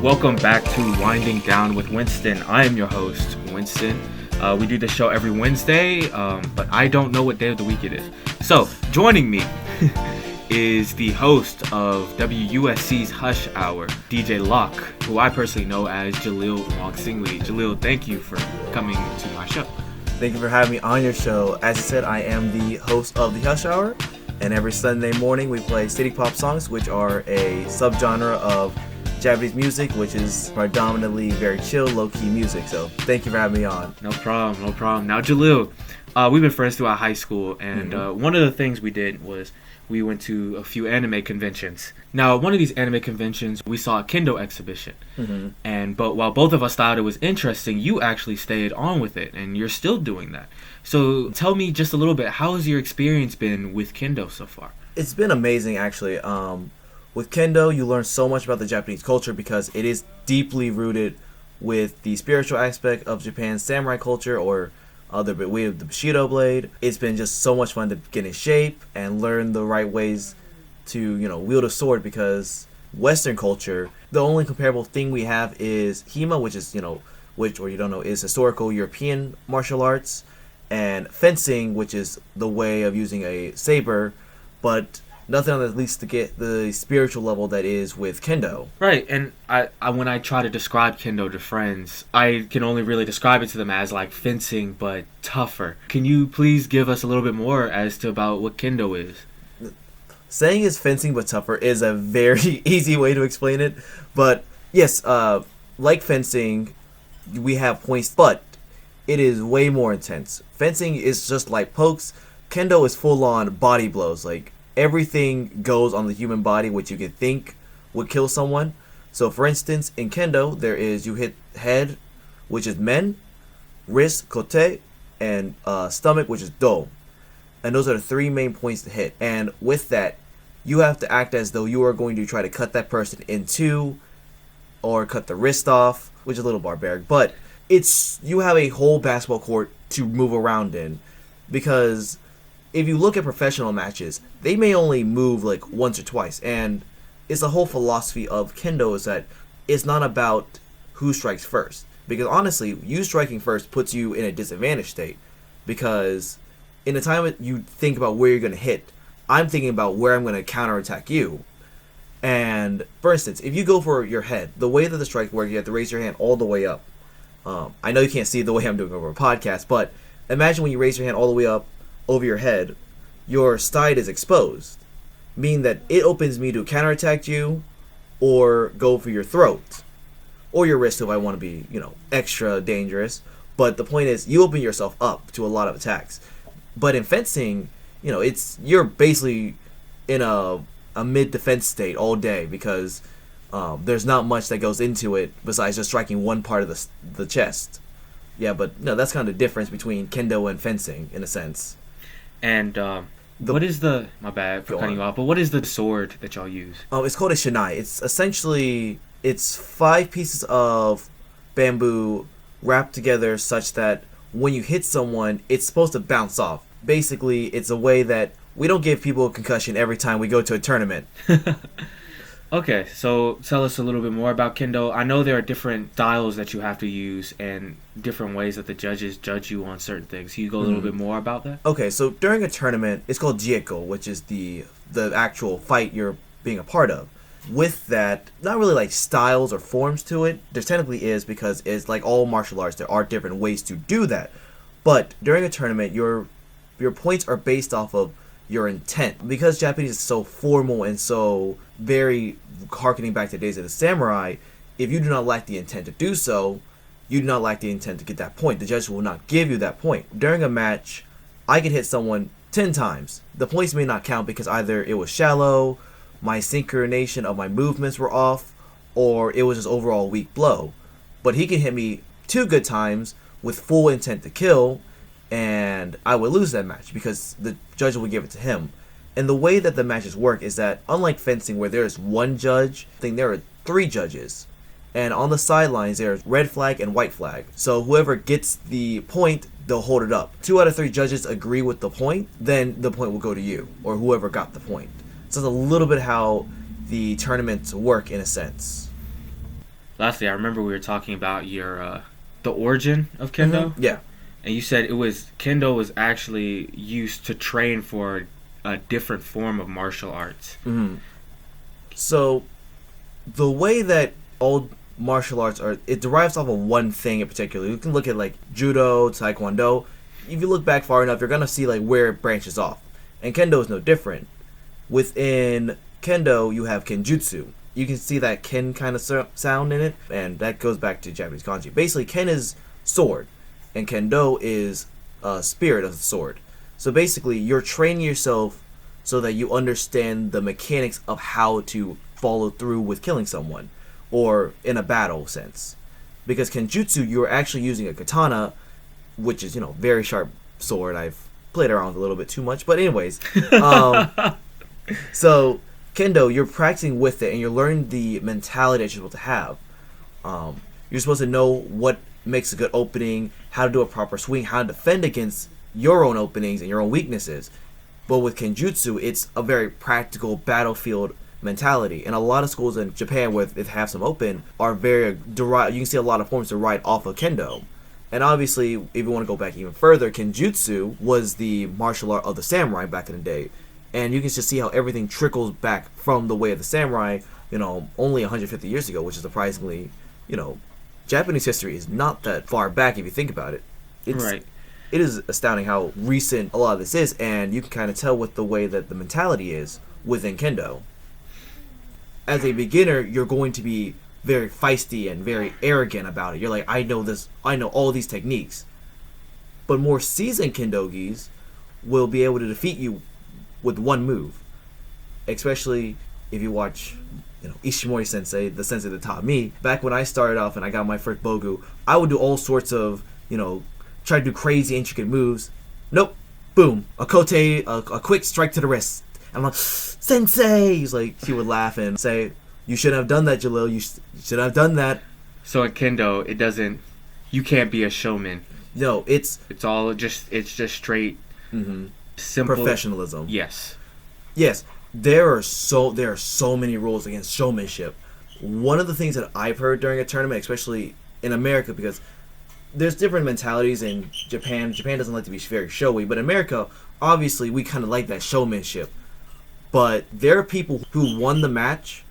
Welcome back to Winding Down with Winston. I am your host, Winston. We do this show every Wednesday, but I don't know what day of the week it is. So, joining me is the host of WUSC's Hush Hour, DJ Locke, who I personally know as Jaleel Mongsingli. Jaleel, thank you for coming to my show. Thank you for having me on your show. As you said, I am the host of the Hush Hour, and every Sunday morning we play city pop songs, which are a subgenre of Japanese music, which is predominantly very chill, low-key music. So thank you for having me on. No problem. Now, Jaleel, we've been friends throughout high school, and one of the things we did was we went to a few anime conventions. Now, one of these anime conventions, we saw a kendo exhibition. But while both of us thought it was interesting, you actually stayed on with it, and you're still doing that. So tell me just a little bit, how has your experience been with kendo so far? It's been amazing, actually. With kendo, you learn so much about the Japanese culture because it is deeply rooted with the spiritual aspect of Japan's samurai culture, or the way of the Bushido blade. It's been just so much fun to get in shape and learn the right ways to, wield a sword, because Western culture, the only comparable thing we have is Hema, which is, is historical European martial arts, and fencing, which is the way of using a saber, but nothing on at least to get the spiritual level that is with kendo. Right, and I when I try to describe kendo to friends, I can only really describe it to them as like fencing, but tougher. Can you please give us a little bit more as to about what kendo is? Saying it's fencing but tougher is a very easy way to explain it. But yes, like fencing, we have points, but it is way more intense. Fencing is just like pokes. Kendo is full-on body blows, like everything goes on the human body which you can think would kill someone. So for instance, in kendo, you hit head, which is men, wrist, kote, and stomach, which is do. And those are the three main points to hit. And with that, you have to act as though you are going to try to cut that person in two, or cut the wrist off, which is a little barbaric. But you have a whole basketball court to move around in, because if you look at professional matches, they may only move like once or twice. And it's the whole philosophy of kendo is that it's not about who strikes first. Because honestly, you striking first puts you in a disadvantaged state. Because in the time you think about where you're going to hit, I'm thinking about where I'm going to counterattack you. And for instance, if you go for your head, the way that the strike works, you have to raise your hand all the way up. I know you can't see the way I'm doing over a podcast, but imagine when you raise your hand all the way up over your head, your side is exposed, meaning that it opens me to counterattack you or go for your throat or your wrist if I want to be, extra dangerous. But the point is, you open yourself up to a lot of attacks. But in fencing, you're basically in a mid-defense state all day, because there's not much that goes into it besides just striking one part of the chest. Yeah, but no, that's kind of the difference between kendo and fencing in a sense. And what is my bad for cutting you off, but what is the sword that y'all use? It's called a shinai. It's 5 pieces of bamboo wrapped together such that when you hit someone, it's supposed to bounce off. Basically, it's a way that we don't give people a concussion every time we go to a tournament. Okay, so tell us a little bit more about kendo. I know there are different styles that you have to use and different ways that the judges judge you on certain things. Can you go a little bit more about that? Okay, so during a tournament, it's called jieko, which is the actual fight you're being a part of. With that, not really like styles or forms to it. There technically is, because it's like all martial arts, there are different ways to do that. But during a tournament, your points are based off of your intent. Because Japanese is so formal and so very harkening back to the days of the samurai, if you do not lack the intent to do so, you do not lack the intent to get that point. The judge will not give you that point. During a match, I could hit someone 10 times. The points may not count because either it was shallow, my synchronization of my movements were off, or it was just overall weak blow. But he can hit me 2 good times with full intent to kill, and I would lose that match because the judge would give it to him. And the way that the matches work is that, unlike fencing where there's one judge, there are 3 judges. And on the sidelines, there's red flag and white flag. So whoever gets the point, they'll hold it up. 2 out of 3 judges agree with the point, then the point will go to you, or whoever got the point. So it's a little bit how the tournaments work in a sense. lastly, I remember we were talking about your the origin of kendo, Yeah. and you said kendo was actually used to train for a different form of martial arts. hmm So the way that all martial arts are, it derives off of one thing in particular. You can look at like judo, taekwondo. If you look back far enough, you're gonna see like where it branches off, and kendo is no different. Within kendo, you have kenjutsu. You can see that ken kind of sound in it, and that goes back to Japanese kanji. Basically, ken is sword, and kendo is spirit of the sword. So basically, you're training yourself so that you understand the mechanics of how to follow through with killing someone, or in a battle sense. Because kenjutsu, you're actually using a katana, which is, very sharp sword. I've played around with a little bit too much, but anyways. So kendo, you're practicing with it, and you're learning the mentality that you're supposed to have. You're supposed to know what makes a good opening, how to do a proper swing, how to defend against your own openings and your own weaknesses. But with kenjutsu, it's a very practical battlefield mentality, and a lot of schools in Japan where they have some open are very derived. You can see a lot of forms derived off of kendo. And obviously, if you want to go back even further, kenjutsu was the martial art of the samurai back in the day. And you can just see how everything trickles back from the way of the samurai, only 150 years ago, which is surprisingly, Japanese history is not that far back if you think about it. Right. It is astounding how recent a lot of this is, and you can kind of tell with the way that the mentality is within kendo. As a beginner, you're going to be very feisty and very arrogant about it. You're like, I know this, I know all these techniques. But more seasoned kendogis will be able to defeat you with one move. Especially if you watch, Ishimori sensei, the sensei that taught me. Back when I started off and I got my first bogu, I would do all sorts of, try to do crazy intricate moves. Nope. Boom. A kote, a quick strike to the wrist. I'm like, sensei! He's like, he would laugh and say, you shouldn't have done that, Jalil. You should have done that. So at kendo, you can't be a showman. No, it's just straight, simple professionalism. Yes. Yes, there are so many rules against showmanship. One of the things that I've heard during a tournament, especially in America, because there's different mentalities in Japan. Japan doesn't like to be very showy, but in America, obviously, we kind of like that showmanship. But there are people who won the match,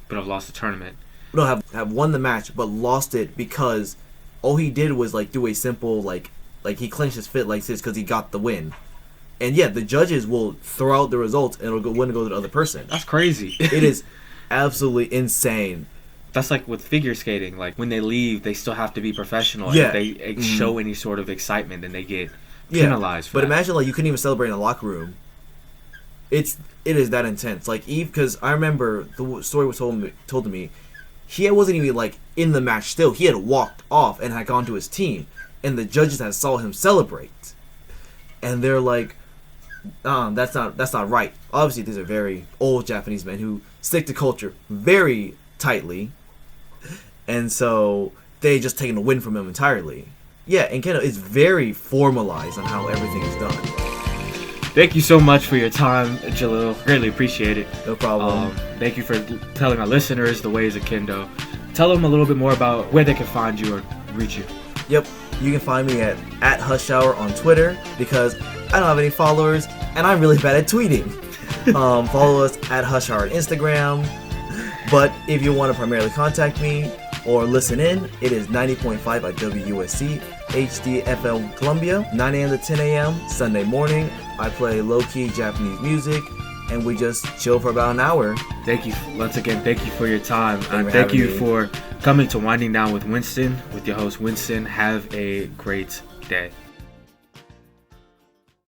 but I've lost the tournament. No, have won the match, but lost it because all he did was like do a simple like he clenched his fist like this because he got the win. And yeah, the judges will throw out the results and it'll go to the other person. That's crazy. It is absolutely insane. That's like with figure skating. Like when they leave, they still have to be professional. Yeah. If they show any sort of excitement, then they get penalized. For but that. Imagine like you couldn't even celebrate in the locker room. It is that intense. Like Eve, because I remember the story was told to me. He wasn't even like in the match. Still, he had walked off and had gone to his team, and the judges had saw him celebrate, and they're like, that's not right. Obviously, these are very old Japanese men who stick to culture very tightly, and so they just taken the win from him entirely. Yeah, and Kendo is very formalized on how everything is done. Thank you so much for your time, Jalil. Greatly appreciate it. No problem. Thank you for telling our listeners the ways of kendo. Tell them a little bit more about where they can find you or reach you. Yep, you can find me at @HushHour on Twitter because I don't have any followers and I'm really bad at tweeting. Follow us at @HushHour on Instagram. But if you want to primarily contact me or listen in, it is 90.5 at WUSC HD-FM Columbia, 9 a.m. to 10 a.m. Sunday morning. I play low-key Japanese music, and we just chill for about an hour. Thank you. Once again, thank you for your time. Thank you me. for coming to Winding Down with Winston, with your host Winston. Have a great day.